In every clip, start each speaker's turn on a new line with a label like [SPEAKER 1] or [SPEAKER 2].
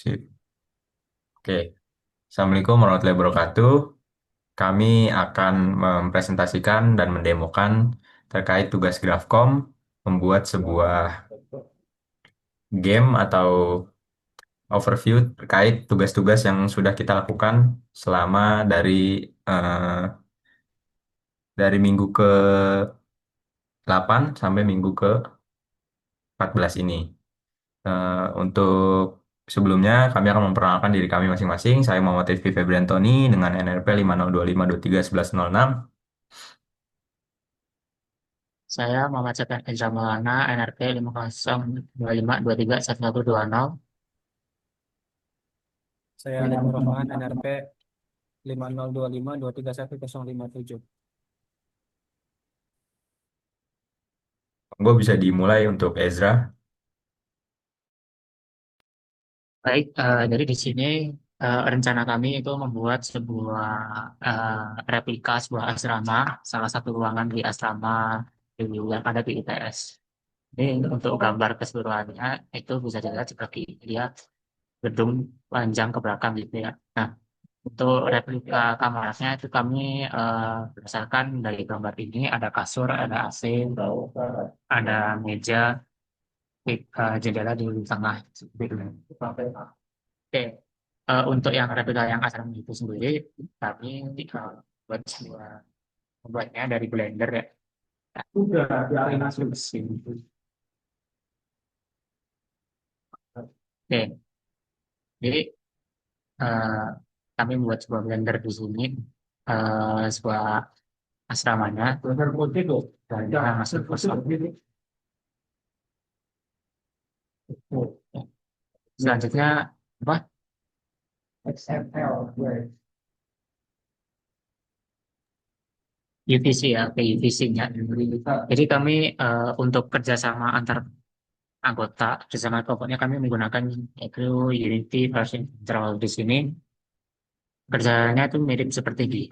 [SPEAKER 1] Sip. Oke. Assalamualaikum warahmatullahi wabarakatuh. Kami akan mempresentasikan dan mendemokan terkait tugas Grafkom membuat sebuah game atau overview terkait tugas-tugas yang sudah kita lakukan selama dari minggu ke-8 sampai minggu ke-14 ini. Untuk sebelumnya, kami akan memperkenalkan diri kami masing-masing. Saya Muhammad Rizky Febriantoni dengan NRP 5025231106.
[SPEAKER 2] Saya Muhammad Syafiq Indra Maulana, NRP 5025231120.
[SPEAKER 3] Saya Ali Nur Rahman, NRP 5025231057.
[SPEAKER 1] Gue bisa dimulai untuk Ezra.
[SPEAKER 2] Baik, jadi di sini rencana kami itu membuat sebuah replika sebuah asrama, salah satu ruangan di asrama yang ada di ITS. Ini untuk gambar keseluruhannya itu bisa dilihat seperti dia gedung panjang ke belakang gitu ya. Nah, untuk replika kamarnya itu kami berdasarkan dari gambar ini ada kasur, ada AC, ada meja, jendela di tengah. Seperti itu. Oke, untuk yang replika yang asal itu sendiri kami buat sebuah membuatnya dari Blender ya. Udah, biarin masuk ke sini. Oke, jadi eh, kami membuat sebuah Blender di sini, sebuah asramanya. Blender putih tuh, dan masuk ke sini. Selanjutnya apa? XML. UVC ya, UVC-nya. Jadi kami untuk kerjasama antar anggota, kerjasama kelompoknya kami menggunakan yaitu Unity version Control di sini. Kerjanya itu mirip seperti di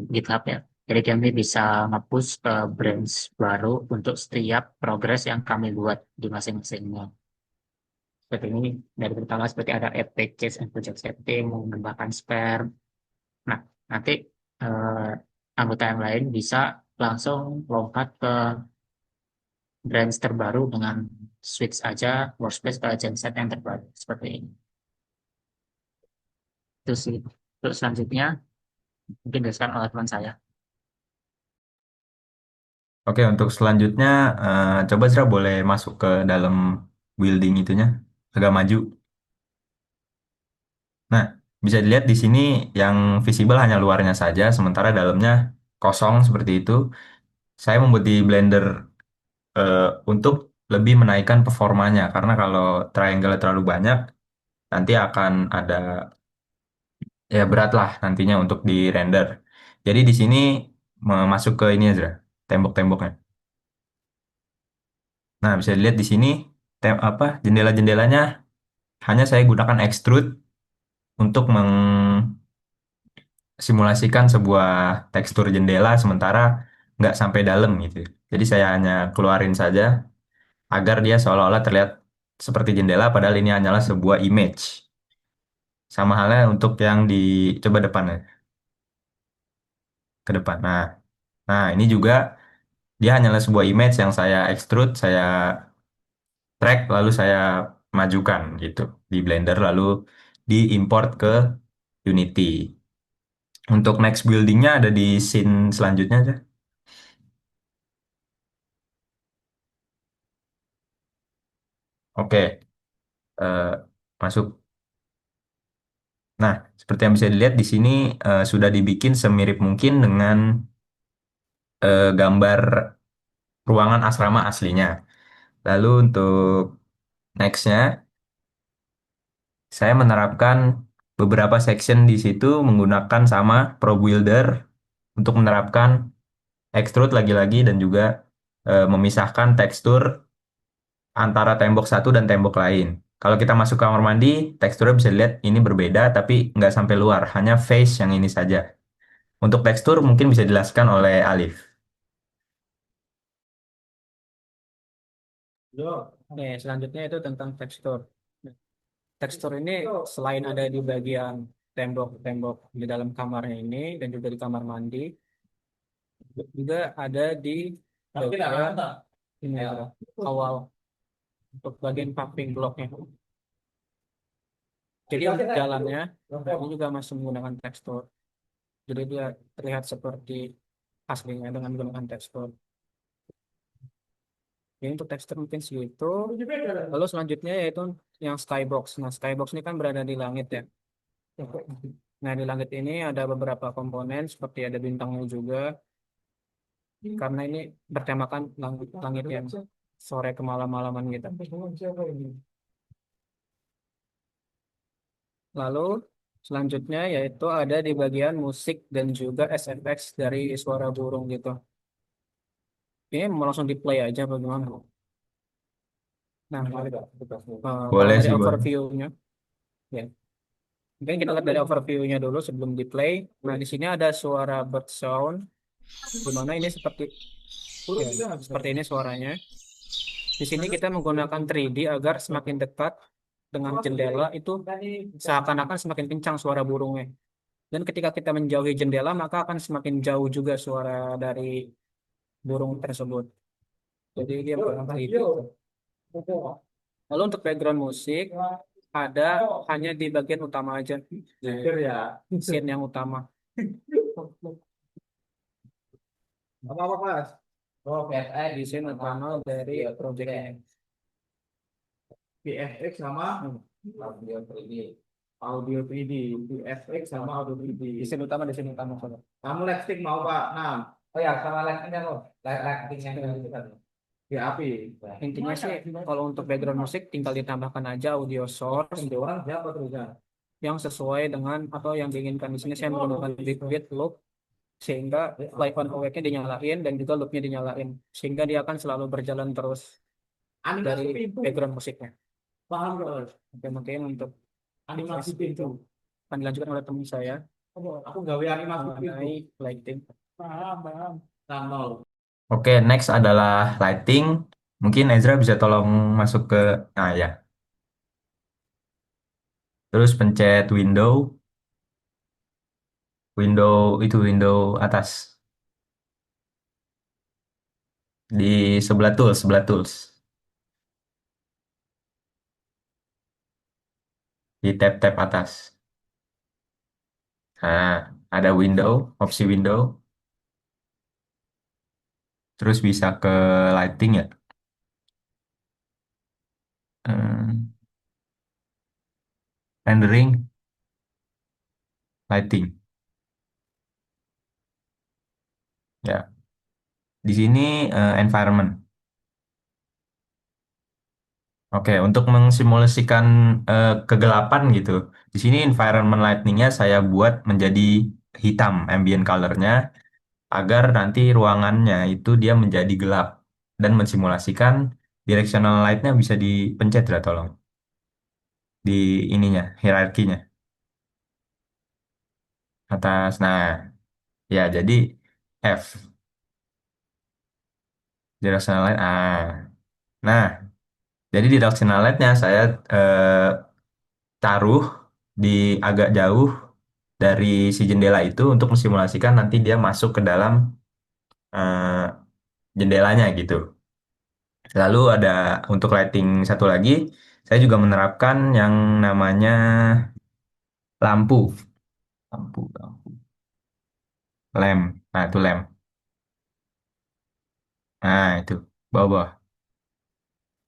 [SPEAKER 2] GitHub ya. Jadi kami bisa nge-push ke branch baru untuk setiap progres yang kami buat di masing-masingnya. Seperti ini, dari pertama seperti ada app package and project setting, mengembangkan spare. Nah, nanti eh, anggota yang lain bisa langsung lompat ke branch terbaru dengan switch aja workspace ke genset yang terbaru seperti ini. Itu sih. Terus selanjutnya mungkin dijelaskan oleh teman saya.
[SPEAKER 1] Oke, untuk selanjutnya, coba Ezra boleh masuk ke dalam building itunya, agak maju. Nah, bisa dilihat di sini yang visible hanya luarnya saja, sementara dalamnya kosong seperti itu. Saya membuat di Blender eh, untuk lebih menaikkan performanya, karena kalau triangle terlalu banyak, nanti akan ada ya berat lah nantinya untuk di render. Jadi di sini masuk ke ini aja, tembok-temboknya. Nah, bisa dilihat di sini apa jendela-jendelanya hanya saya gunakan extrude untuk mengsimulasikan sebuah tekstur jendela sementara nggak sampai dalam gitu. Jadi saya hanya keluarin saja agar dia seolah-olah terlihat seperti jendela padahal ini hanyalah sebuah image. Sama halnya untuk yang di coba depannya ke depan. Nah, ini juga dia hanyalah sebuah image yang saya extrude, saya track, lalu saya majukan gitu di Blender, lalu diimport ke Unity. Untuk next buildingnya ada di scene selanjutnya aja. Oke, masuk. Nah, seperti yang bisa dilihat di sini sudah dibikin semirip mungkin dengan gambar ruangan asrama aslinya. Lalu untuk nextnya, saya menerapkan beberapa section di situ menggunakan sama Pro Builder untuk menerapkan extrude lagi-lagi dan juga memisahkan tekstur antara tembok satu dan tembok lain. Kalau kita masuk ke kamar mandi, teksturnya bisa dilihat ini berbeda, tapi nggak sampai luar, hanya face yang ini saja. Untuk tekstur mungkin bisa dijelaskan oleh Alif.
[SPEAKER 3] Oke, selanjutnya itu tentang tekstur. tekstur ini selain ada di bagian tembok-tembok di dalam kamarnya ini dan juga di kamar mandi, juga ada di bagian ini ya, awal untuk bagian paving blocknya. Jadi untuk jalannya ini juga masih menggunakan tekstur. Jadi dia terlihat seperti aslinya dengan menggunakan tekstur. Jadi untuk tekstur mungkin segitu. Lalu selanjutnya yaitu yang skybox. Nah, skybox ini kan berada di langit ya. Nah, di langit ini ada beberapa komponen seperti ada bintangnya juga. Karena ini bertemakan langit yang sore ke malam-malaman gitu. Lalu selanjutnya yaitu ada di bagian musik dan juga SFX dari suara burung gitu. Ini mau langsung di play aja bagaimana? Nah, kalau
[SPEAKER 1] Boleh
[SPEAKER 3] dari
[SPEAKER 1] sih, boleh.
[SPEAKER 3] overview-nya, ya. Mungkin kita lihat dari overview-nya dulu sebelum di play. Nah, di sini ada suara bird sound, di mana ini seperti ini suaranya. Di sini kita menggunakan 3D agar semakin dekat dengan jendela itu seakan-akan semakin kencang suara burungnya. Dan ketika kita menjauhi jendela, maka akan semakin jauh juga suara dari burung tersebut. Jadi dia menggunakan 3D. Lalu untuk background musik ada hanya di bagian utama aja, scene yang utama.
[SPEAKER 4] Apa-apa, Mas? Oh, VFX
[SPEAKER 3] Di scene utama dari project ini.
[SPEAKER 4] VFX sama audio 3D. Audio 3D, VFX sama audio 3D.
[SPEAKER 3] Di scene utama, di scene utama. Soalnya.
[SPEAKER 4] Kamu lighting mau Pak? Nah, oh ya, sama lightingnya loh. Lightingnya itu kan. Di api.
[SPEAKER 3] Intinya sih kalau untuk background musik tinggal ditambahkan aja audio source
[SPEAKER 4] Itu orang siapa terus ya?
[SPEAKER 3] yang sesuai dengan atau yang diinginkan. Di sini saya menggunakan beat loop sehingga live on awake-nya dinyalain dan juga loopnya dinyalain sehingga dia akan selalu berjalan terus dari
[SPEAKER 4] Animasi pintu.
[SPEAKER 3] background musiknya.
[SPEAKER 4] Paham terus.
[SPEAKER 3] Oke, mungkin untuk
[SPEAKER 4] Animasi pintu.
[SPEAKER 3] akan dilanjutkan oleh teman saya
[SPEAKER 4] Aku gawe animasi pintu.
[SPEAKER 3] mengenai lighting.
[SPEAKER 4] Paham, paham. Nol.
[SPEAKER 1] Oke, next adalah lighting. Mungkin Ezra bisa tolong masuk ke, nah ya. Terus pencet window, window atas di sebelah tools, di tab-tab atas. Nah, ada window, opsi window, terus bisa ke lighting ya. Hmm, rendering, lighting. Ya, di sini environment. Oke, untuk mensimulasikan kegelapan gitu. Di sini environment lighting-nya saya buat menjadi hitam ambient color-nya agar nanti ruangannya itu dia menjadi gelap dan mensimulasikan directional light-nya bisa dipencet ya tolong di ininya hierarkinya atas. Nah, ya jadi F directional light. Nah, jadi directional light-nya saya taruh di agak jauh dari si jendela itu untuk mensimulasikan nanti dia masuk ke dalam eh, jendelanya gitu. Lalu ada untuk lighting satu lagi, saya juga menerapkan yang namanya lampu, lampu, lem. Nah, itu lem. Nah, itu bawah-bawah.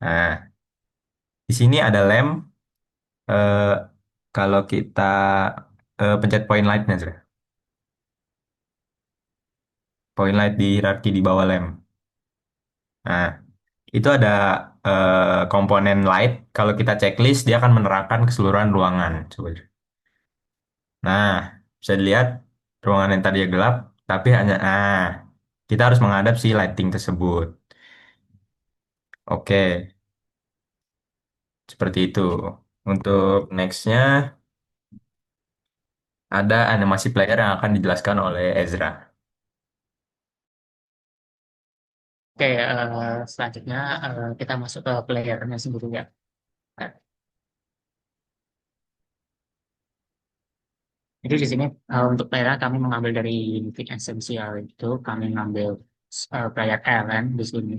[SPEAKER 1] Nah, di sini ada lem. eh, Kalau kita pencet point light-nya, sudah. Point light di hierarki di bawah lem. Nah, itu ada komponen light. Kalau kita checklist, dia akan menerangkan keseluruhan ruangan. Coba. Nah, bisa dilihat ruangan yang tadi gelap, tapi hanya kita harus menghadap si lighting tersebut. Oke, seperti itu. Untuk nextnya ada animasi player yang akan dijelaskan oleh Ezra.
[SPEAKER 2] Oke, selanjutnya kita masuk ke playernya sendiri ya. Jadi di sini untuk player kami mengambil dari unit esensial itu kami mengambil player Ellen di sini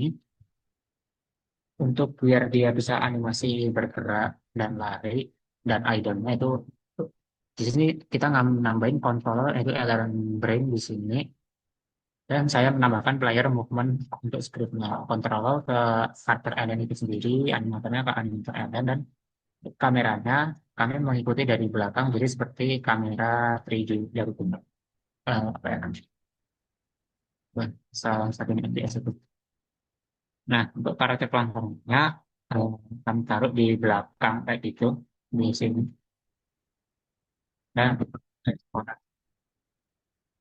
[SPEAKER 2] untuk biar dia bisa animasi bergerak dan lari dan idolnya itu di sini kita nambahin controller yaitu Ellen Brain di sini dan saya menambahkan player movement untuk scriptnya controller ke karakter Ellen itu sendiri animatornya ke animator Ellen dan kameranya kami mengikuti dari belakang jadi seperti kamera 3D dari apa ya namanya salah satunya MTS itu. Nah, untuk karakter platformnya eh, kami taruh di belakang kayak gitu di sini. Dan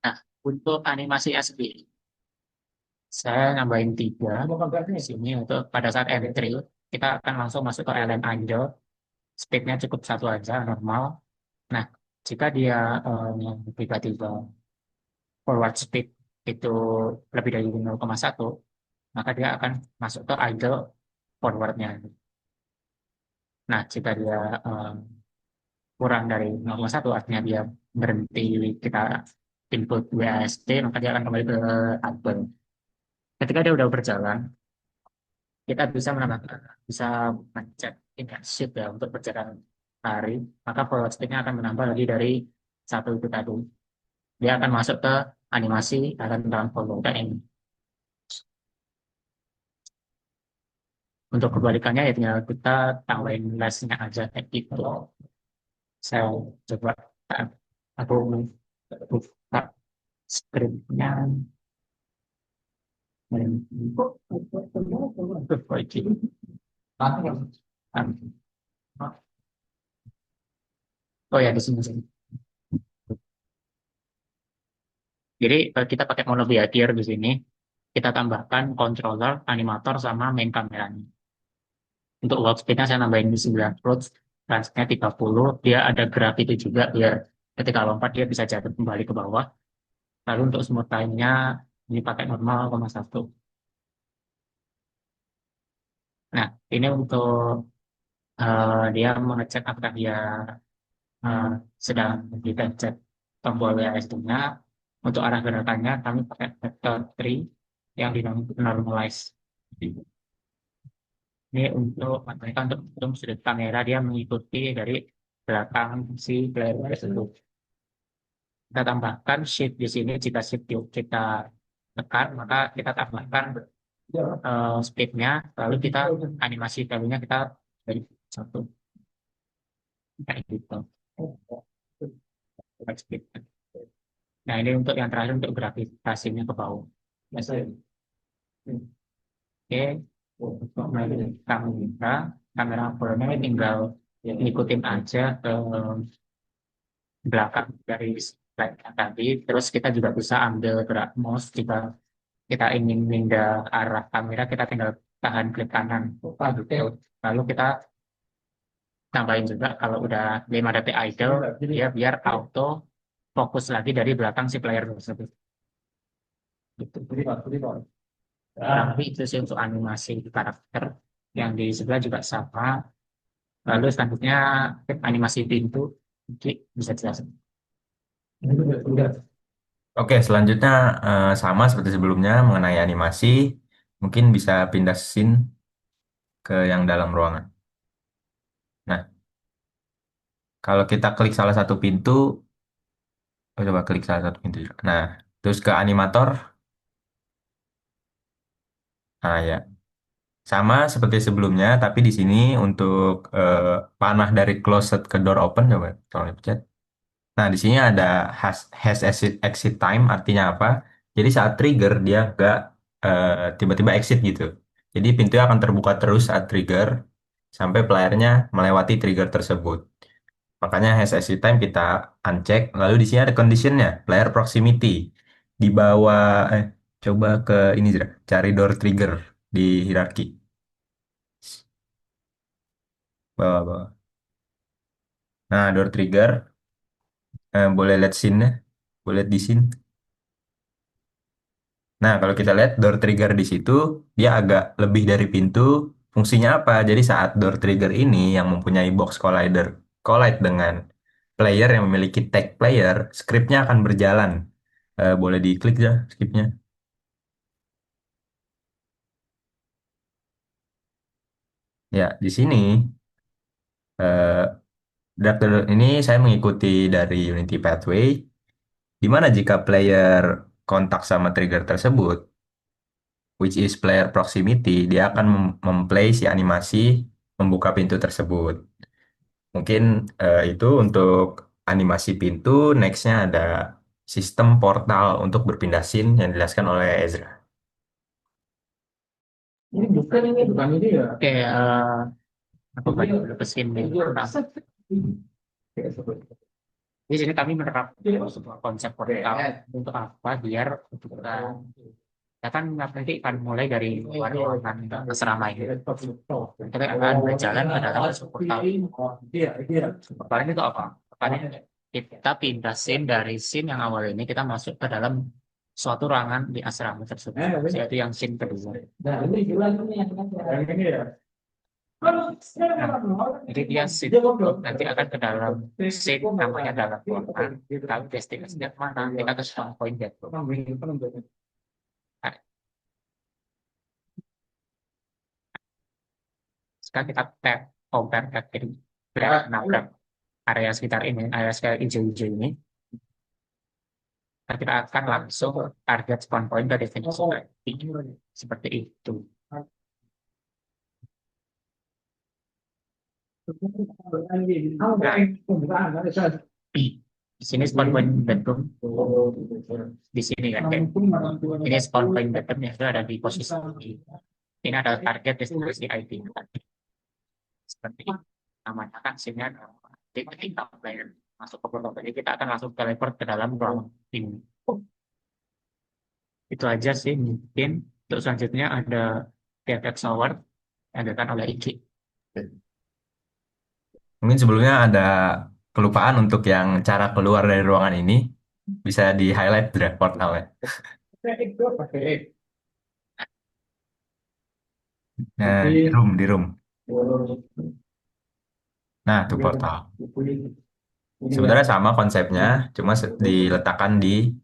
[SPEAKER 2] nah, untuk animasi SB saya nambahin tiga di sini untuk pada saat entry kita akan langsung masuk ke LM Angel. Speednya cukup satu aja normal. Nah, jika dia tiba-tiba forward speed itu lebih dari 0,1 maka dia akan masuk ke idle forwardnya. Nah, jika dia eh, kurang dari 0,1 artinya dia berhenti kita input WASD maka dia akan kembali ke output. Ketika dia udah berjalan, kita bisa menambahkan bisa mencet input shift ya untuk berjalan lari, maka forward speed-nya akan menambah lagi dari satu itu tadi. Dia akan masuk ke animasi akan dalam follow kayak ini. Untuk kebalikannya ya tinggal kita tambahin less-nya aja kayak gitu. Saya coba aku buka script-nya. Oh ya di sini sini. Jadi kita pakai monoblade di sini. Kita tambahkan controller, animator sama main kameranya. Untuk warp speed-nya saya nambahin di 90, transnya 30. Dia ada graf itu juga biar ketika lompat dia bisa jatuh kembali ke bawah. Lalu untuk smooth time-nya ini pakai normal 0,1. Nah, ini untuk dia mengecek apakah dia eh, sedang dipencet tombol WASD-nya. Untuk arah gerakannya kami pakai vector 3 yang normalize. Ini untuk mereka untuk sudut kamera dia mengikuti dari belakang si player tersebut. Kita tambahkan shift di sini jika shift kita tekan maka kita tambahkan speednya lalu kita animasi value-nya kita dari satu kayak gitu. Speed. Nah ini untuk yang terakhir untuk gravitasinya ke bawah. Oke, untuk kamera follow-nya tinggal ngikutin aja ke belakang dari slide yang tadi. Terus kita juga bisa ambil gerak mouse jika kita ingin pindah arah kamera, kita tinggal tahan klik kanan. Gitu. Lalu kita tambahin juga kalau udah 5 detik idle, dia biar auto fokus lagi dari belakang si player tersebut. Gitu. Kurang lebih itu sih untuk animasi karakter yang di sebelah juga sama. Lalu selanjutnya animasi pintu, Oke, bisa jelasin.
[SPEAKER 1] Oke, selanjutnya sama seperti sebelumnya mengenai animasi, mungkin bisa pindah scene ke yang dalam ruangan. Nah, kalau kita klik salah satu pintu, coba klik salah satu pintu juga. Nah, terus ke animator, nah ya, sama seperti sebelumnya, tapi di sini untuk panah dari closet ke door open, coba tolong dipencet. Nah, di sini ada has exit time, artinya apa? Jadi saat trigger dia nggak tiba-tiba exit gitu. Jadi pintunya akan terbuka terus saat trigger sampai playernya melewati trigger tersebut. Makanya has exit time kita uncheck. Lalu di sini ada conditionnya, player proximity. Di bawah, coba ke ini, Zra. Cari door trigger di hierarki. Bawah-bawah. Nah, door trigger, boleh lihat scene-nya. Boleh lihat di sini. Nah, kalau kita lihat door trigger di situ, dia agak lebih dari pintu. Fungsinya apa? Jadi saat door trigger ini yang mempunyai box collider collide dengan player yang memiliki tag player, scriptnya akan berjalan. Boleh diklik ya scriptnya. Ya, di sini eh, ini saya mengikuti dari Unity Pathway, di mana jika player kontak sama trigger tersebut, which is player proximity, dia akan memplay si animasi membuka pintu tersebut. Mungkin itu untuk animasi pintu. Nextnya ada sistem portal untuk berpindah scene yang dijelaskan oleh Ezra.
[SPEAKER 4] Bukan ini ya.
[SPEAKER 2] Oke, aku balik dulu ke sini. Nah, di sini kami menerapkan sebuah konsep portal untuk apa? Biar kita kan nanti akan mulai dari luar ruangan asrama ini. Kita akan berjalan ke dalam sebuah portal. Portal ini itu apa? Portal ini kita pindah scene dari scene yang awal ini kita masuk ke dalam suatu ruangan di asrama tersebut, yaitu yang scene kedua.
[SPEAKER 4] Nah, ini gila ini yang ini ya.
[SPEAKER 2] Jadi dia scene nanti akan ke dalam scene namanya dalam ruangan. Kalau destinasinya mana? Kita ke spawn point ya. Nah, sekarang kita tap compare tap ini, nabrak area sekitar ini, area sekitar hijau-hijau ini. Nah, kita akan langsung target spawn point ke definisi seperti itu. Di sini spawn point bedroom di sini kan, ini spawn point bedroomnya itu ada di posisi ini ada target destinasi IP seperti ini. Namanya kan sini ada ketika player masuk ke portal, jadi kita akan langsung teleport ke dalam ruang ini. Itu aja sih mungkin. Untuk selanjutnya ada VFX Tower yang dilakukan oleh Iki.
[SPEAKER 1] Mungkin sebelumnya ada kelupaan untuk yang cara keluar dari ruangan ini. Bisa di-highlight draft portalnya. Nah, di room. Nah, itu portal. Sebenarnya sama konsepnya, cuma diletakkan di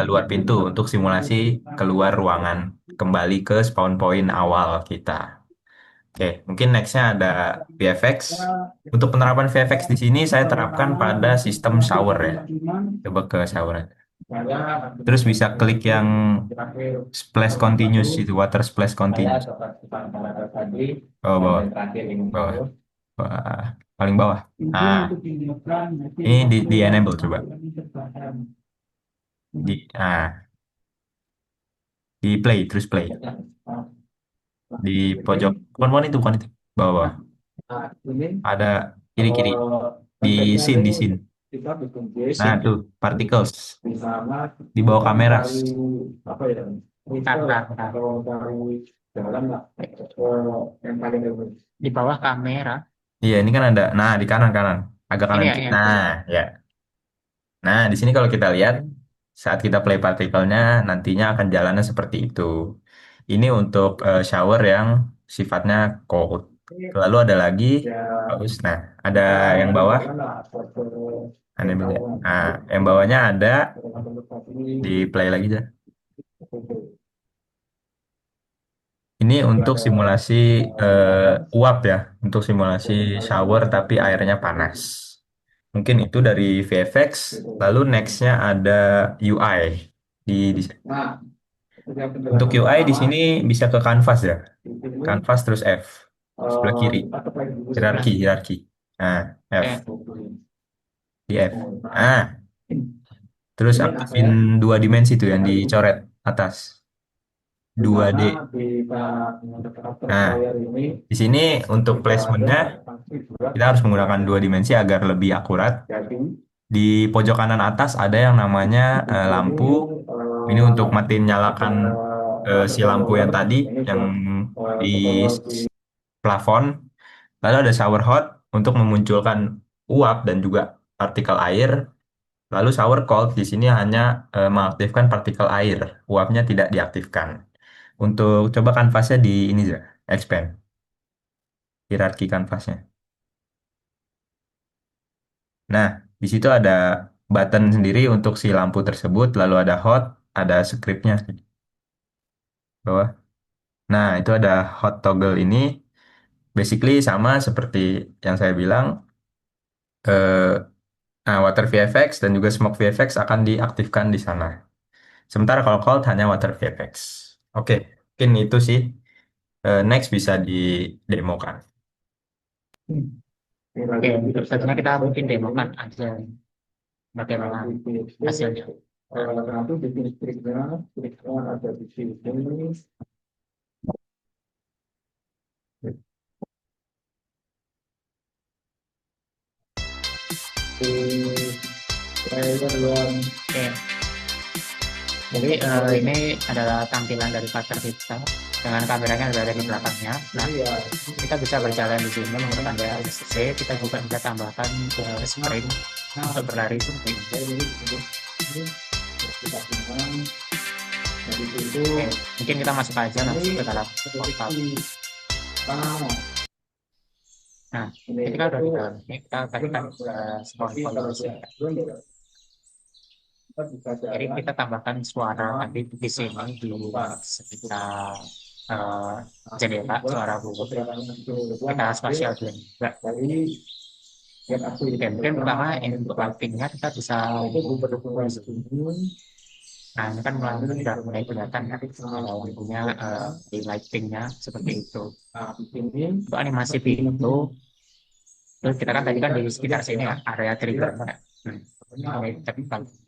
[SPEAKER 1] luar pintu untuk simulasi keluar ruangan, kembali ke spawn point awal kita. Oke, mungkin nextnya ada VFX. Untuk penerapan VFX di sini saya terapkan pada sistem shower ya. Coba ke shower aja. Terus bisa klik yang splash continuous itu, water splash continuous. Oh, bawah, bawah, bawah, paling bawah. Nah, ini di enable coba. Di play, terus play. Di pojok, bukan itu, bawah. Ada kiri-kiri di scene. Nah, tuh particles di bawah kamera.
[SPEAKER 2] Di bawah kamera.
[SPEAKER 1] Iya, ini kan ada. Nah, di kanan, agak kanan.
[SPEAKER 2] Ini ya,
[SPEAKER 1] Nah, ya. Nah, di sini kalau kita lihat saat kita play partikelnya nantinya akan jalannya seperti itu. Ini untuk shower yang sifatnya cold. Lalu ada lagi, bagus. Nah, ada yang bawah. Aneh beda. Nah, yang bawahnya ada di play lagi aja. Ini untuk simulasi uap ya, untuk simulasi shower tapi airnya panas. Mungkin itu dari VFX. Lalu nextnya ada UI. Di untuk UI di sini bisa ke canvas ya, canvas terus F sebelah kiri, hierarki. Nah, F di F. Nah, terus aktifin dua dimensi itu yang dicoret atas 2D. Nah, di sini untuk placementnya kita harus menggunakan dua dimensi agar lebih akurat. Di pojok kanan atas ada yang namanya lampu. Ini untuk matiin nyalakan si lampu yang tadi yang di plafon. Lalu ada shower hot untuk memunculkan uap dan juga partikel air. Lalu shower cold di sini hanya mengaktifkan partikel air, uapnya tidak diaktifkan. Untuk coba kanvasnya di ini ya, expand hierarki kanvasnya. Nah, Di situ ada button sendiri untuk si lampu tersebut, lalu ada hot, ada scriptnya di bawah. Nah, itu ada hot toggle ini, basically sama seperti yang saya bilang, water VFX dan juga smoke VFX akan diaktifkan di sana. Sementara kalau cold hanya water VFX. Oke, mungkin itu sih. Next bisa didemokan.
[SPEAKER 2] Oke, untuk selanjutnya kita mungkin demokan aja bagaimana hasilnya.
[SPEAKER 4] Nanti di listriknya ada di sini.
[SPEAKER 2] Oke, jadi ini adalah tampilan dari partner kita dengan kameranya berada di belakangnya. Nah, kita bisa berjalan di sini menggunakan DSC. Kita juga bisa tambahkan ke sprint untuk berlari sprint. Oke, mungkin kita masuk aja langsung ke dalam portal. Nah, ketika udah di dalam ini, kita tadikan sebuah informasi. Jadi kita tambahkan suara tadi di sini di sekitar jendela suara burung. Kita spasial juga. Oke, mungkin pertama untuk lightingnya kita bisa. Nah, ini kan sudah mulai kelihatan ya, lampunya di lightingnya seperti itu. Untuk animasi pintu, terus kita kan tadi kan di sekitar sini ya, area triggernya. Ini tapi terus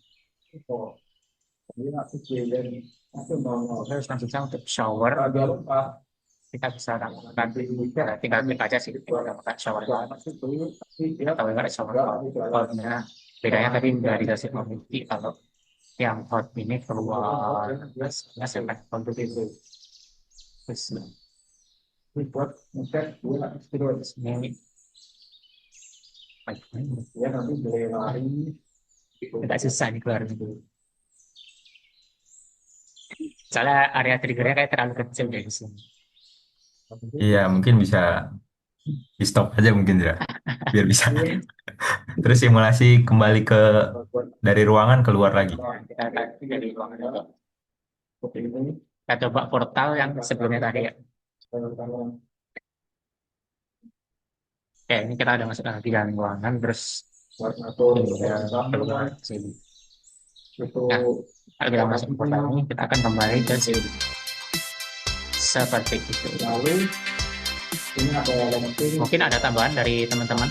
[SPEAKER 2] selanjutnya untuk shower, kita bisa lakukan tinggal klik aja sih, kita lakukan shower. Kita tahu kan shower nya bedanya tadi udah dikasih community, kalau yang hot ini keluar gasnya sampai untuk itu. Terus ini agak susah nih keluar dulu. Soalnya area triggernya kayak terlalu kecil dari sini.
[SPEAKER 1] Iya, mungkin bisa di stop aja mungkin ya, biar bisa. Terus simulasi kembali ke dari ruangan keluar lagi.
[SPEAKER 2] Kita akan dari ruangan dulu. Kita coba portal yang sebelumnya tadi ya. Oke, ini kita udah masuk lagi dalam ruangan, terus keluar sini. Nah, kalau kita masuk ke portal ini, kita akan kembali ke sini. Seperti itu. Mungkin ada tambahan dari teman-teman.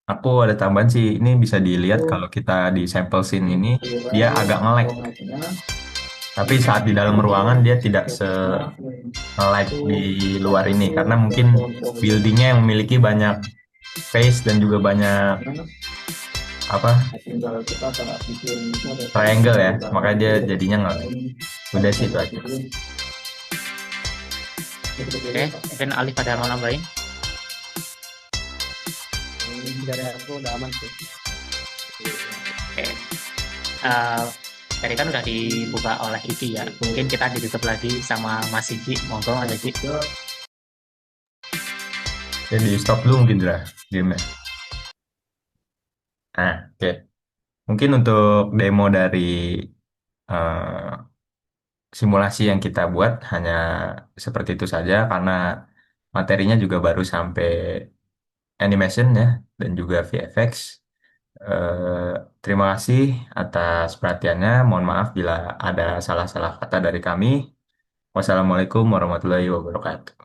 [SPEAKER 1] Aku ada tambahan sih, ini bisa dilihat kalau kita di sampel scene ini, dia agak nge-lag. Tapi saat di dalam ruangan dia tidak se-lag di luar ini, karena mungkin buildingnya yang memiliki banyak face dan juga banyak apa triangle ya, makanya dia jadinya nggak. Udah sih itu aja.
[SPEAKER 2] Oke, mungkin Alif ada mau nambahin?
[SPEAKER 3] Dari aku udah aman sih.
[SPEAKER 2] Oke. Tadi kan udah dibuka oleh Iki ya. Mungkin kita ditutup lagi sama Mas Iki. Monggo Mas Iki.
[SPEAKER 1] Jadi stop dulu mungkin Dra, game-nya. Nah, oke. Mungkin untuk demo dari eh, simulasi yang kita buat hanya seperti itu saja, karena materinya juga baru sampai animation ya dan juga VFX. Eh, Terima kasih atas perhatiannya. Mohon maaf bila ada salah-salah kata dari kami. Wassalamualaikum warahmatullahi wabarakatuh.